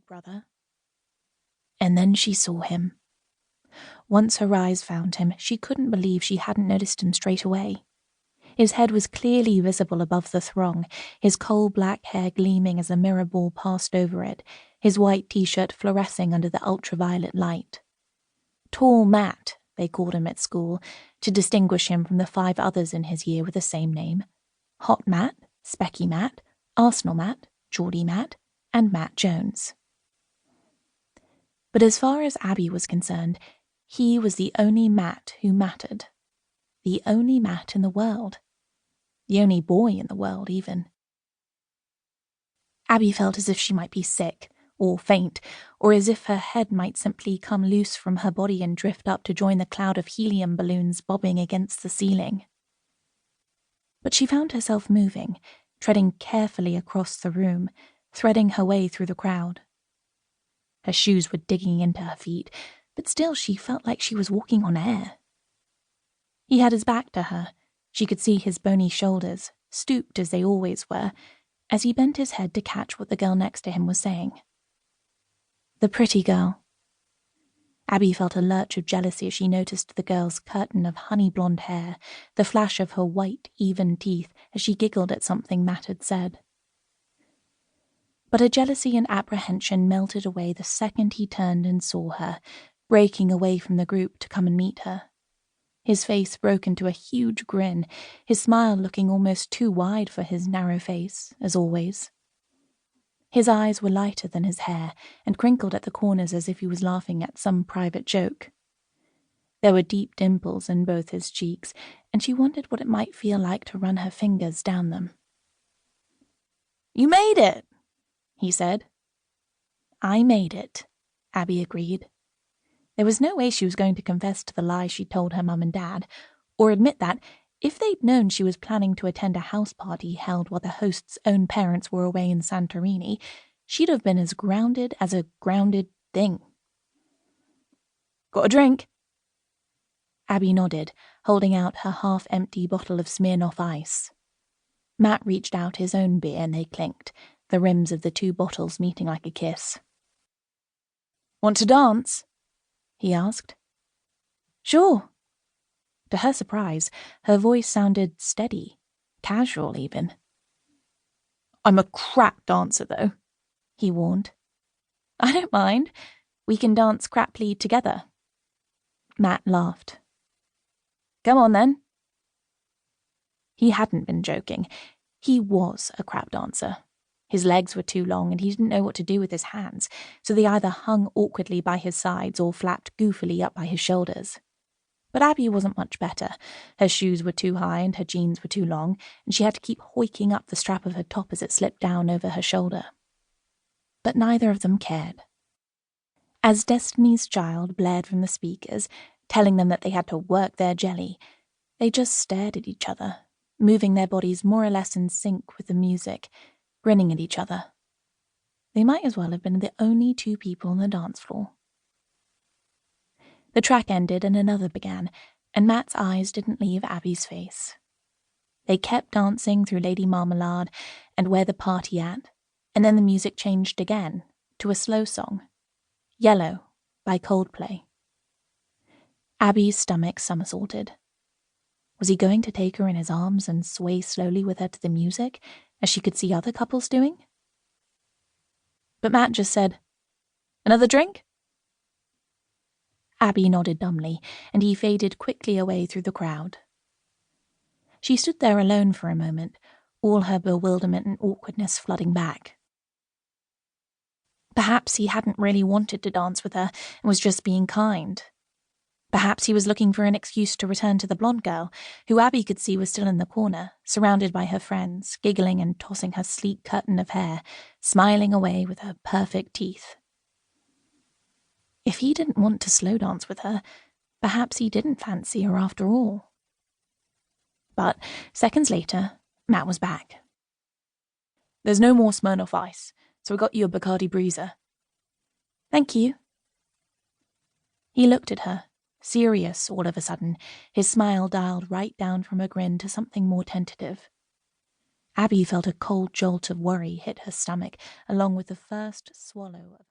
big brother. And then she saw him. Once her eyes found him, she couldn't believe she hadn't noticed him straight away. His head was clearly visible above the throng, his coal-black hair gleaming as a mirror ball passed over it, his white t-shirt fluorescing under the ultraviolet light. Tall Matt, they called him at school, to distinguish him from the 5 others in his year with the same name. Hot Matt, Specky Matt, Arsenal Matt, Geordie Matt, and Matt Jones. But as far as Abbie was concerned, he was the only Matt who mattered. The only Matt in the world. The only boy in the world, even. Abbie felt as if she might be sick, or faint, or as if her head might simply come loose from her body and drift up to join the cloud of helium balloons bobbing against the ceiling. But she found herself moving, treading carefully across the room, threading her way through the crowd. Her shoes were digging into her feet, but still she felt like she was walking on air. He had his back to her. She could see his bony shoulders, stooped as they always were, as he bent his head to catch what the girl next to him was saying. The pretty girl. Abbie felt a lurch of jealousy as she noticed the girl's curtain of honey blonde hair, the flash of her white, even teeth as she giggled at something Matt had said. But her jealousy and apprehension melted away the second he turned and saw her, breaking away from the group to come and meet her. His face broke into a huge grin, his smile looking almost too wide for his narrow face, as always. His eyes were lighter than his hair, and crinkled at the corners as if he was laughing at some private joke. There were deep dimples in both his cheeks, and she wondered what it might feel like to run her fingers down them. "You made it!" he said. "I made it," Abbie agreed. There was no way she was going to confess to the lie she'd told her mum and dad, or admit that, if they'd known she was planning to attend a house party held while the host's own parents were away in Santorini, she'd have been as grounded as a grounded thing. "Got a drink?" Abbie nodded, holding out her half-empty bottle of Smirnoff Ice. Matt reached out his own beer and they clinked, the rims of the 2 bottles meeting like a kiss. "Want to dance?" he asked. "Sure." To her surprise, her voice sounded steady, casual even. "I'm a crap dancer, though," he warned. "I don't mind. We can dance craply together." Matt laughed. "Come on, then." He hadn't been joking. He was a crap dancer. His legs were too long and he didn't know what to do with his hands, so they either hung awkwardly by his sides or flapped goofily up by his shoulders. But Abbie wasn't much better. Her shoes were too high and her jeans were too long, and she had to keep hoiking up the strap of her top as it slipped down over her shoulder. But neither of them cared. As Destiny's Child blared from the speakers, telling them that they had to work their jelly, they just stared at each other, moving their bodies more or less in sync with the music, grinning at each other. They might as well have been the only 2 people on the dance floor. The track ended and another began, and Matt's eyes didn't leave Abbie's face. They kept dancing through Lady Marmalade and Where the Party At, and then the music changed again to a slow song, Yellow by Coldplay. Abbie's stomach somersaulted. Was he going to take her in his arms and sway slowly with her to the music, as she could see other couples doing? But Matt just said, "Another drink?" Abbie nodded dumbly, and he faded quickly away through the crowd. She stood there alone for a moment, all her bewilderment and awkwardness flooding back. Perhaps he hadn't really wanted to dance with her and was just being kind. Perhaps he was looking for an excuse to return to the blonde girl, who Abbie could see was still in the corner, surrounded by her friends, giggling and tossing her sleek curtain of hair, smiling away with her perfect teeth. If he didn't want to slow dance with her, perhaps he didn't fancy her after all. But seconds later, Matt was back. "There's no more Smirnoff Ice, so I got you a Bacardi Breezer." "Thank you." He looked at her, serious all of a sudden, his smile dialed right down from a grin to something more tentative. Abbie felt a cold jolt of worry hit her stomach, along with the first swallow of